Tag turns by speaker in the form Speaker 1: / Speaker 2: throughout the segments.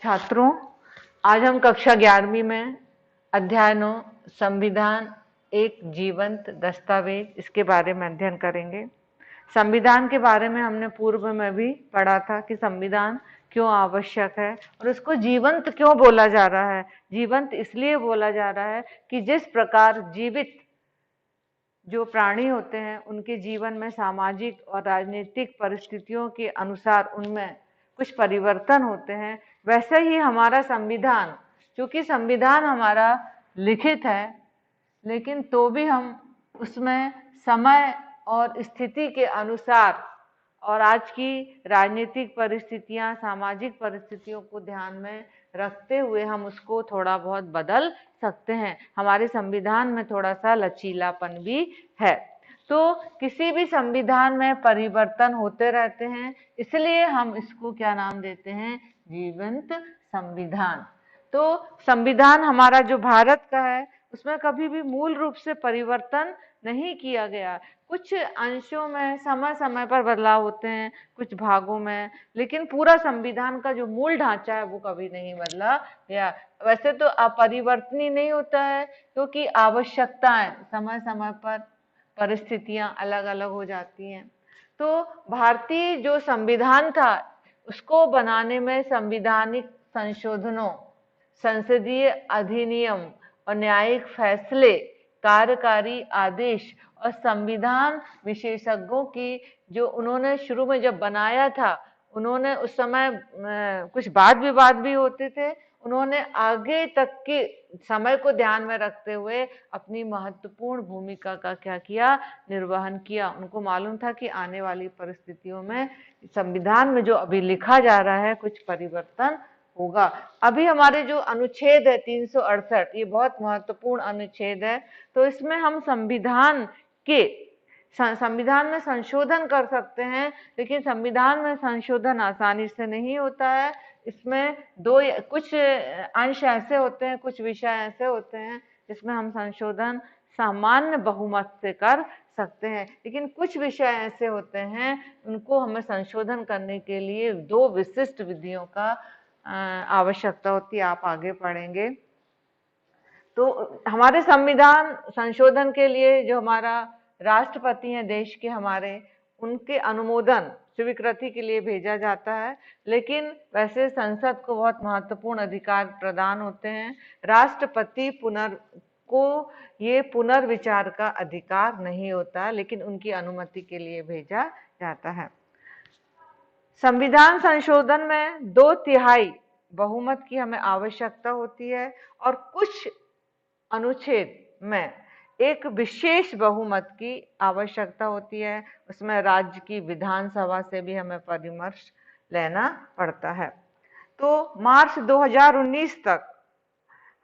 Speaker 1: छात्रों, आज हम कक्षा 11वीं में अध्याय 9 संविधान एक जीवंत दस्तावेज इसके बारे में अध्ययन करेंगे। संविधान के बारे में हमने पूर्व में भी पढ़ा था कि संविधान क्यों आवश्यक है और उसको जीवंत क्यों बोला जा रहा है। जीवंत इसलिए बोला जा रहा है कि जिस प्रकार जीवित जो प्राणी होते हैं उनके जीवन में सामाजिक और राजनीतिक परिस्थितियों के अनुसार उनमें कुछ परिवर्तन होते हैं, वैसे ही हमारा संविधान, क्योंकि संविधान हमारा लिखित है लेकिन तो भी हम उसमें समय और स्थिति के अनुसार और आज की राजनीतिक परिस्थितियां, सामाजिक परिस्थितियों को ध्यान में रखते हुए हम उसको थोड़ा बहुत बदल सकते हैं। हमारे संविधान में थोड़ा सा लचीलापन भी है, तो किसी भी संविधान में परिवर्तन होते रहते हैं, इसलिए हम इसको क्या नाम देते हैं? जीवंत संविधान। तो संविधान हमारा जो भारत का है उसमें कभी भी मूल रूप से परिवर्तन नहीं किया गया। कुछ अंशों में समय समय पर बदलाव होते हैं, कुछ भागों में, लेकिन पूरा संविधान का जो मूल ढांचा है वो कभी नहीं बदला गया। वैसे तो अपरिवर्तनीय नहीं होता है क्योंकि आवश्यकताएं समय समय पर, परिस्थितियां अलग अलग हो जाती हैं। तो भारतीय जो संविधान था उसको बनाने में संवैधानिक संशोधनों, संसदीय अधिनियम और न्यायिक फैसले, कार्यकारी आदेश और संविधान विशेषज्ञों की जो उन्होंने शुरू में जब बनाया था, उन्होंने उस समय कुछ वाद विवाद भी होते थे, उन्होंने आगे तक के समय को ध्यान में रखते हुए अपनी महत्वपूर्ण भूमिका का क्या किया? निर्वहन किया। उनको मालूम था कि आने वाली परिस्थितियों में संविधान में जो अभी लिखा जा रहा है कुछ परिवर्तन होगा। अभी हमारे जो अनुच्छेद है 368, ये बहुत महत्वपूर्ण अनुच्छेद है, तो इसमें हम संविधान में संशोधन कर सकते हैं, लेकिन संविधान में संशोधन आसानी से नहीं होता है। इसमें कुछ अंश ऐसे होते हैं, कुछ विषय ऐसे होते हैं जिसमें हम संशोधन सामान्य बहुमत से कर सकते हैं, लेकिन कुछ विषय ऐसे होते हैं उनको हमें संशोधन करने के लिए दो विशिष्ट विधियों का आवश्यकता होती है। आप आगे पढ़ेंगे। तो हमारे संविधान संशोधन के लिए जो हमारा राष्ट्रपति हैं देश के हमारे, उनके अनुमोदन स्वीकृति के लिए भेजा जाता है, लेकिन वैसे संसद को बहुत महत्वपूर्ण अधिकार प्रदान होते हैं। राष्ट्रपति को ये पुनर्विचार का अधिकार नहीं होता, लेकिन उनकी अनुमति के लिए भेजा जाता है। संविधान संशोधन में 2/3 बहुमत की हमें आवश्यकता होती है और कुछ अनुच्छेद में एक विशेष बहुमत की आवश्यकता होती है। उसमें राज्य की विधानसभा से भी हमें परामर्श लेना पड़ता है। तो मार्च 2019 तक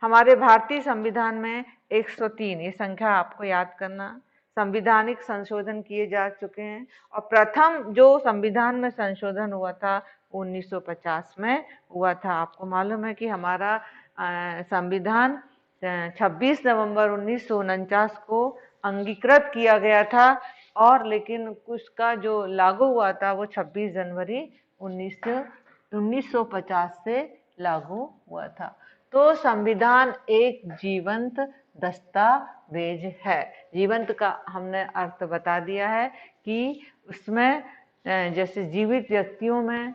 Speaker 1: हमारे भारतीय संविधान में 103, ये संख्या आपको याद करना, संविधानिक संशोधन किए जा चुके हैं और प्रथम जो संविधान में संशोधन हुआ था 1950 में हुआ था। आपको मालूम है कि हमारा संविधान 26 नवंबर 1949 को अंगीकृत किया गया था और लेकिन उसका जो लागू हुआ था वो 26 जनवरी 1950 से लागू हुआ था। तो संविधान एक जीवंत दस्तावेज है। जीवंत का हमने अर्थ बता दिया है कि उसमें जैसे जीवित व्यक्तियों में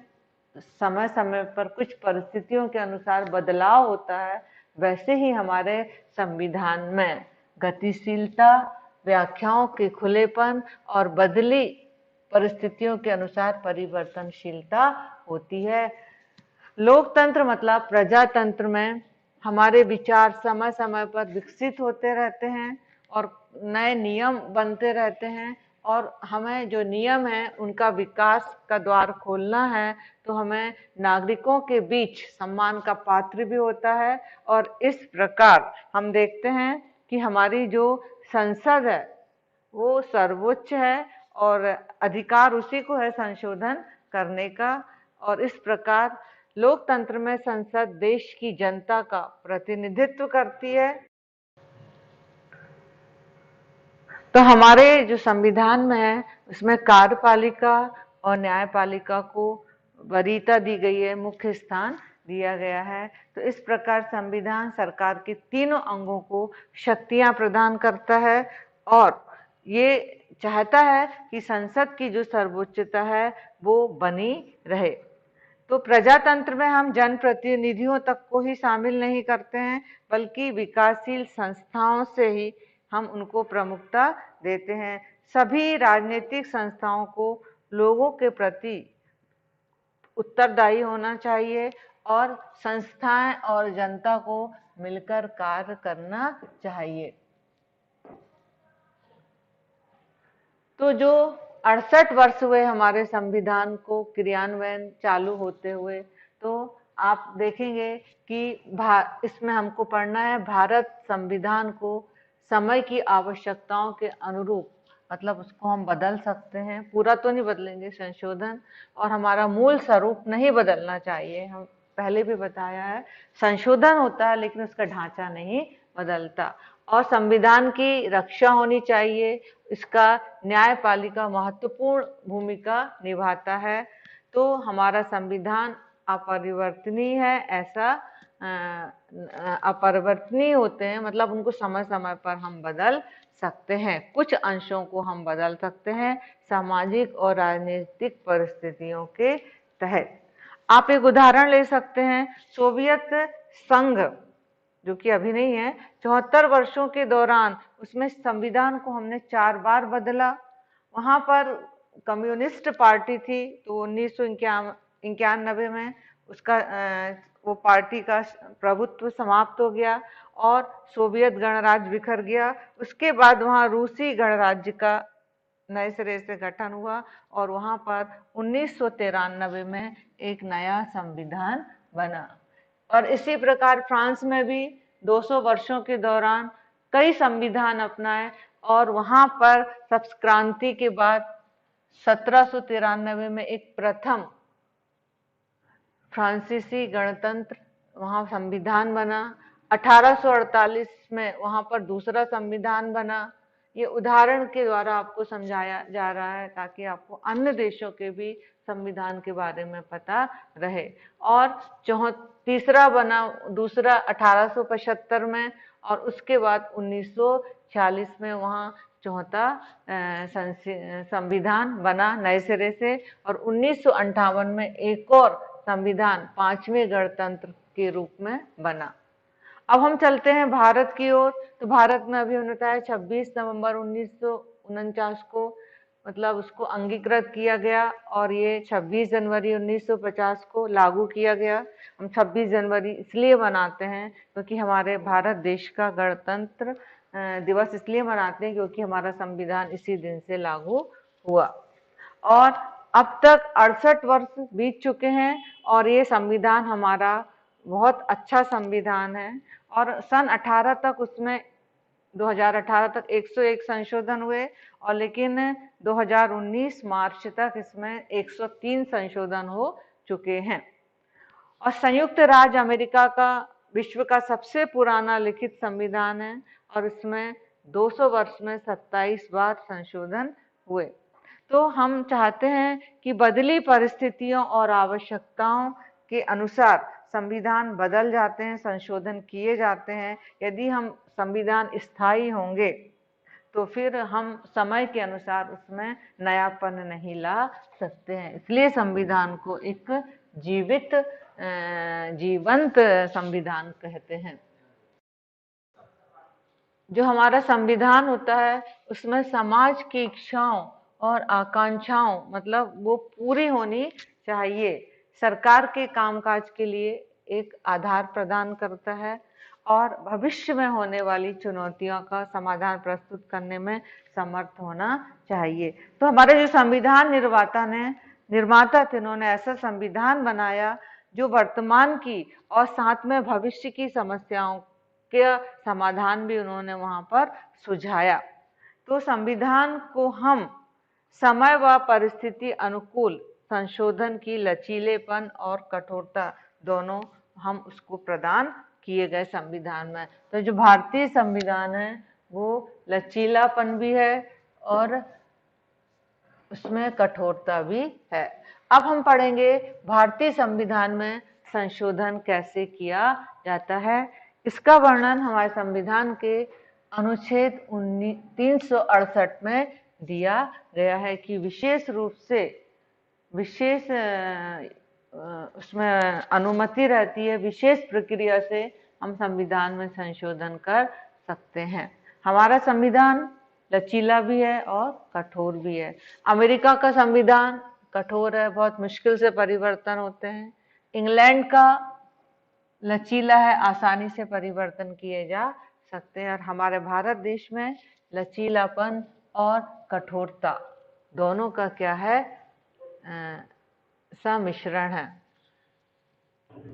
Speaker 1: समय समय पर कुछ परिस्थितियों के अनुसार बदलाव होता है, वैसे ही हमारे संविधान में गतिशीलता, व्याख्याओं के खुलेपन और बदली परिस्थितियों के अनुसार परिवर्तनशीलता होती है। लोकतंत्र मतलब प्रजातंत्र में हमारे विचार समय समय पर विकसित होते रहते हैं और नए नियम बनते रहते हैं और हमें जो नियम है उनका विकास का द्वार खोलना है, तो हमें नागरिकों के बीच सम्मान का पात्र भी होता है। और इस प्रकार हम देखते हैं कि हमारी जो संसद है वो सर्वोच्च है और अधिकार उसी को है संशोधन करने का। और इस प्रकार लोकतंत्र में संसद देश की जनता का प्रतिनिधित्व करती है। तो हमारे जो संविधान में है उसमें कार्यपालिका और न्यायपालिका को वरीयता दी गई है, मुख्य स्थान दिया गया है। तो इस प्रकार संविधान सरकार के तीनों अंगों को शक्तियां प्रदान करता है और ये चाहता है कि संसद की जो सर्वोच्चता है वो बनी रहे। तो प्रजातंत्र में हम जनप्रतिनिधियों तक को ही शामिल नहीं करते हैं, बल्कि विकासशील संस्थाओं से ही हम उनको प्रमुखता देते हैं। सभी राजनीतिक संस्थाओं को लोगों के प्रति उत्तरदायी होना चाहिए और संस्थाएं और जनता को मिलकर कार्य करना चाहिए। तो जो 68 वर्ष हुए हमारे संविधान को क्रियान्वयन चालू होते हुए, तो आप देखेंगे कि इसमें हमको पढ़ना है भारत संविधान को समय की आवश्यकताओं के अनुरूप, मतलब उसको हम बदल सकते हैं, पूरा तो नहीं बदलेंगे, संशोधन, और हमारा मूल स्वरूप नहीं बदलना चाहिए। हम पहले भी बताया है, संशोधन होता है लेकिन उसका ढांचा नहीं बदलता। और संविधान की रक्षा होनी चाहिए, इसका न्यायपालिका महत्वपूर्ण भूमिका निभाता है। तो हमारा संविधान अपरिवर्तनीय है, ऐसा अपरिवर्तनीय होते हैं, मतलब उनको समय समय पर हम बदल सकते हैं, कुछ अंशों को हम बदल सकते हैं सामाजिक और राजनीतिक परिस्थितियों के तहत। आप एक उदाहरण ले सकते हैं, सोवियत संघ जो कि अभी नहीं है, 74 वर्षों के दौरान उसमें संविधान को हमने 4 बार बदला। वहां पर कम्युनिस्ट पार्टी थी, तो 1991 में उसका वो पार्टी का प्रभुत्व समाप्त हो गया और सोवियत गणराज्य बिखर गया। उसके बाद वहां रूसी गणराज्य का नए सिरे से गठन हुआ और वहां पर 1993 में एक नया संविधान बना। और इसी प्रकार फ्रांस में भी 200 वर्षों के दौरान कई संविधान अपनाए और वहां पर सब्ज क्रांति के बाद 1793 में एक प्रथम फ्रांसीसी गणतंत्र वहां संविधान बना। 1848 में वहां पर दूसरा संविधान बना। ये उदाहरण के द्वारा आपको समझाया जा रहा है ताकि आपको अन्य देशों के भी संविधान के बारे में पता रहे। और तीसरा बना दूसरा 1875 में और उसके बाद 1946 में वहां चौथा संविधान बना नए सिरे से और 1958 में एक और संविधान 5वें गणतंत्र के रूप में बना। अब हम चलते हैं भारत की ओर। तो भारत में अभी होता है 26 नवंबर 1949 को, मतलब उसको अंगीकृत किया गया और ये 26 जनवरी 1950 को लागू किया गया। हम 26 जनवरी इसलिए मनाते हैं क्योंकि हमारे भारत देश का गणतंत्र दिवस इसलिए मनाते हैं क्योंकि हमारा संविधान इसी दिन से लागू हुआ। और अब तक 68 वर्ष बीत चुके हैं और ये संविधान हमारा बहुत अच्छा संविधान है। और सन 18 तक उसमें 2018 तक 101 संशोधन हुए और लेकिन 2019 मार्च तक इसमें 103 संशोधन हो चुके हैं। और संयुक्त राज्य अमेरिका का विश्व का सबसे पुराना लिखित संविधान है और इसमें 200 वर्ष में 27 बार संशोधन हुए। तो हम चाहते हैं कि बदली परिस्थितियों और आवश्यकताओं के अनुसार संविधान बदल जाते हैं, संशोधन किए जाते हैं। यदि हम संविधान स्थायी होंगे तो फिर हम समय के अनुसार उसमें नयापन नहीं ला सकते हैं। इसलिए संविधान को एक जीवंत संविधान कहते हैं। जो हमारा संविधान होता है उसमें समाज की इच्छाओं और आकांक्षाओं मतलब वो पूरी होनी चाहिए। सरकार के कामकाज के लिए एक आधार प्रदान करता है और भविष्य में होने वाली चुनौतियों का समाधान प्रस्तुत करने में समर्थ होना चाहिए। तो हमारे जो संविधान निर्माता थे, उन्होंने ऐसा संविधान बनाया जो वर्तमान की और साथ में भविष्य की समस्याओं के समाधान भी उन्होंने वहां पर सुझाया। तो संविधान को हम समय व परिस्थिति अनुकूल संशोधन की लचीलेपन और कठोरता दोनों हम उसको प्रदान किए गए संविधान में। तो जो भारतीय संविधान है वो लचीलापन भी है और उसमें कठोरता भी है। अब हम पढ़ेंगे भारतीय संविधान में संशोधन कैसे किया जाता है। इसका वर्णन हमारे संविधान के अनुच्छेद 368 में दिया गया है कि विशेष रूप से उसमें अनुमति रहती है, विशेष प्रक्रिया से हम संविधान में संशोधन कर सकते हैं। हमारा संविधान लचीला भी है और कठोर भी है। अमेरिका का संविधान कठोर है, बहुत मुश्किल से परिवर्तन होते हैं। इंग्लैंड का लचीला है, आसानी से परिवर्तन किए जा सकते हैं। और हमारे भारत देश में लचीलापन और कठोरता दोनों का क्या है, सम्मिश्रण है।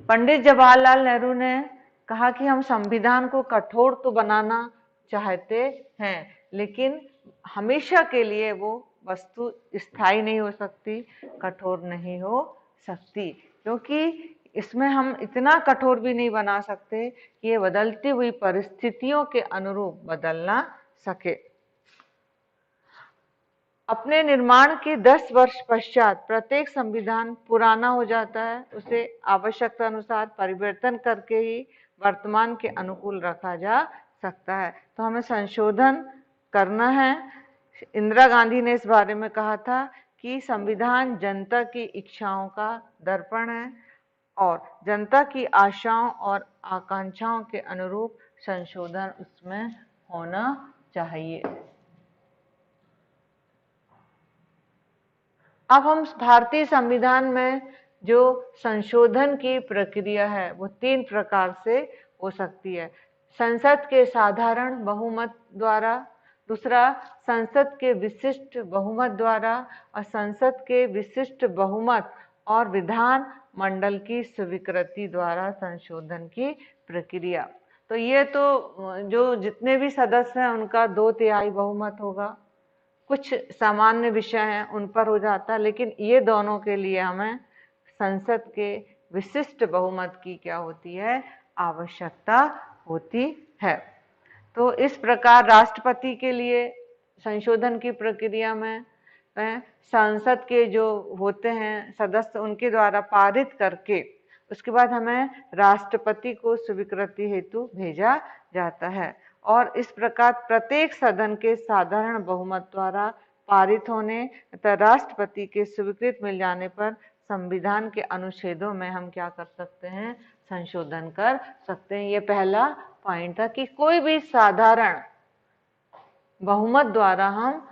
Speaker 1: पंडित जवाहरलाल नेहरू ने कहा कि हम संविधान को कठोर तो बनाना चाहते हैं, लेकिन हमेशा के लिए वो वस्तु स्थायी नहीं हो सकती, कठोर नहीं हो सकती, क्योंकि इसमें हम इतना कठोर भी नहीं बना सकते कि ये बदलती हुई परिस्थितियों के अनुरूप बदल ना सके। अपने निर्माण के 10 वर्ष पश्चात प्रत्येक संविधान पुराना हो जाता है, उसे आवश्यकता अनुसार परिवर्तन करके ही वर्तमान के अनुकूल रखा जा सकता है। तो हमें संशोधन करना है। इंदिरा गांधी ने इस बारे में कहा था कि संविधान जनता की इच्छाओं का दर्पण है और जनता की आशाओं और आकांक्षाओं के अनुरूप संशोधन उसमें होना चाहिए। अब हम भारतीय संविधान में जो संशोधन की प्रक्रिया है वो 3 प्रकार से हो सकती है। संसद के साधारण बहुमत द्वारा, दूसरा संसद के विशिष्ट बहुमत द्वारा और संसद के विशिष्ट बहुमत और विधान मंडल की स्वीकृति द्वारा संशोधन की प्रक्रिया। तो ये तो जो जितने भी सदस्य हैं उनका 2/3 बहुमत होगा। कुछ सामान्य विषय हैं उन पर हो जाता है, लेकिन ये दोनों के लिए हमें संसद के विशिष्ट बहुमत की क्या होती है, आवश्यकता होती है। तो इस प्रकार राष्ट्रपति के लिए संशोधन की प्रक्रिया में संसद के जो होते हैं सदस्य उनके द्वारा पारित करके उसके बाद हमें राष्ट्रपति को स्वीकृति हेतु भेजा जाता है। और इस प्रकार प्रत्येक सदन के साधारण बहुमत द्वारा पारित होने तथा राष्ट्रपति के स्वीकृत मिल जाने पर संविधान के अनुच्छेदों में हम क्या कर सकते हैं, संशोधन कर सकते हैं। ये पहला पॉइंट था कि कोई भी साधारण बहुमत द्वारा हम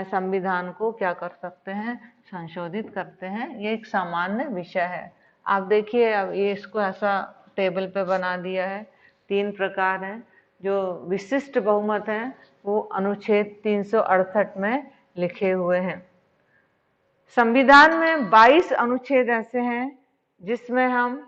Speaker 1: संविधान को क्या कर सकते हैं, संशोधित करते हैं। ये एक सामान्य विषय है। आप देखिए, अब ये इसको ऐसा टेबल पे बना दिया है। 3 प्रकार हैं। जो विशिष्ट बहुमत हैं वो अनुच्छेद 368 में लिखे हुए हैं। संविधान में 22 अनुच्छेद ऐसे हैं जिसमें हम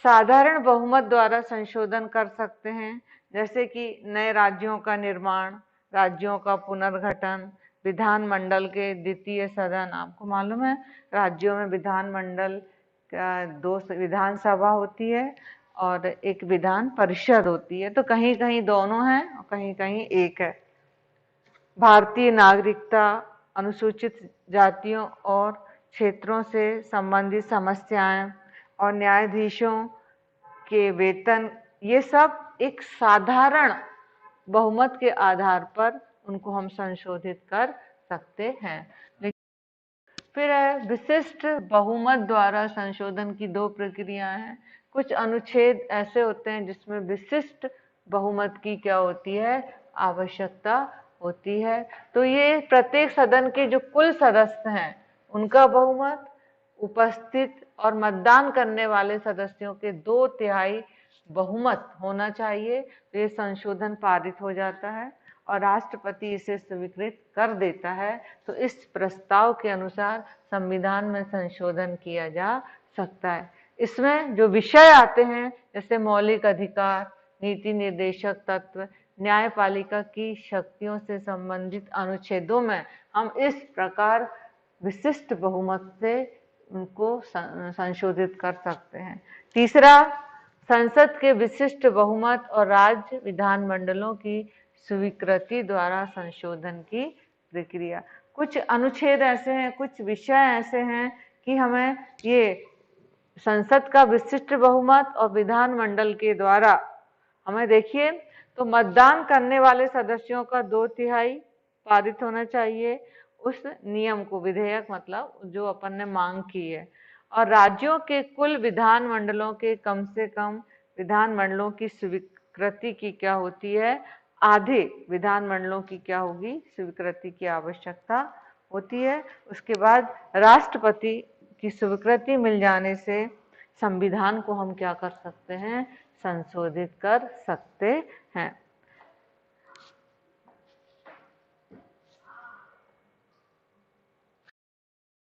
Speaker 1: साधारण बहुमत द्वारा संशोधन कर सकते हैं, जैसे कि नए राज्यों का निर्माण, राज्यों का पुनर्गठन, विधानमंडल के द्वितीय सदन। आपको मालूम है राज्यों में विधानमंडल का 2 विधानसभा होती है और एक विधान परिषद होती है, तो कहीं कहीं दोनों हैं और कहीं कहीं एक है। भारतीय नागरिकता, अनुसूचित जातियों और क्षेत्रों से संबंधित समस्याएं और न्यायाधीशों के वेतन, ये सब एक साधारण बहुमत के आधार पर उनको हम संशोधित कर सकते हैं। फिर है विशिष्ट बहुमत द्वारा संशोधन की 2 प्रक्रियाएं हैं। कुछ अनुच्छेद ऐसे होते हैं जिसमें विशिष्ट बहुमत की क्या होती है, आवश्यकता होती है। तो ये प्रत्येक सदन के जो कुल सदस्य हैं उनका बहुमत, उपस्थित और मतदान करने वाले सदस्यों के 2/3 बहुमत होना चाहिए, तो ये संशोधन पारित हो जाता है और राष्ट्रपति इसे स्वीकृत कर देता है। तो इस प्रस्ताव के अनुसार संविधान में संशोधन किया जा सकता है। इसमें जो विषय आते हैं जैसे मौलिक अधिकार, नीति निर्देशक तत्व, न्यायपालिका की शक्तियों से संबंधित अनुच्छेदों में हम इस प्रकार विशिष्ट बहुमत से उनको संशोधित कर सकते हैं। तीसरा, संसद के विशिष्ट बहुमत और राज्य विधानमंडलों की स्वीकृति द्वारा संशोधन की प्रक्रिया। कुछ अनुच्छेद ऐसे हैं, कुछ विषय ऐसे हैं कि हमें ये संसद का विशिष्ट बहुमत और विधानमंडल के द्वारा, हमें देखिए तो मतदान करने वाले सदस्यों का 2/3 पारित होना चाहिए उस नियम को, विधेयक मतलब जो अपन ने मांग की है। और राज्यों के कुल विधानमंडलों के कम से कम विधानमंडलों की स्वीकृति की क्या होती है, आधे विधानमंडलों की क्या होगी, स्वीकृति की आवश्यकता होती है। उसके बाद राष्ट्रपति की स्वीकृति मिल जाने से संविधान को हम क्या कर सकते हैं, संशोधित कर सकते हैं।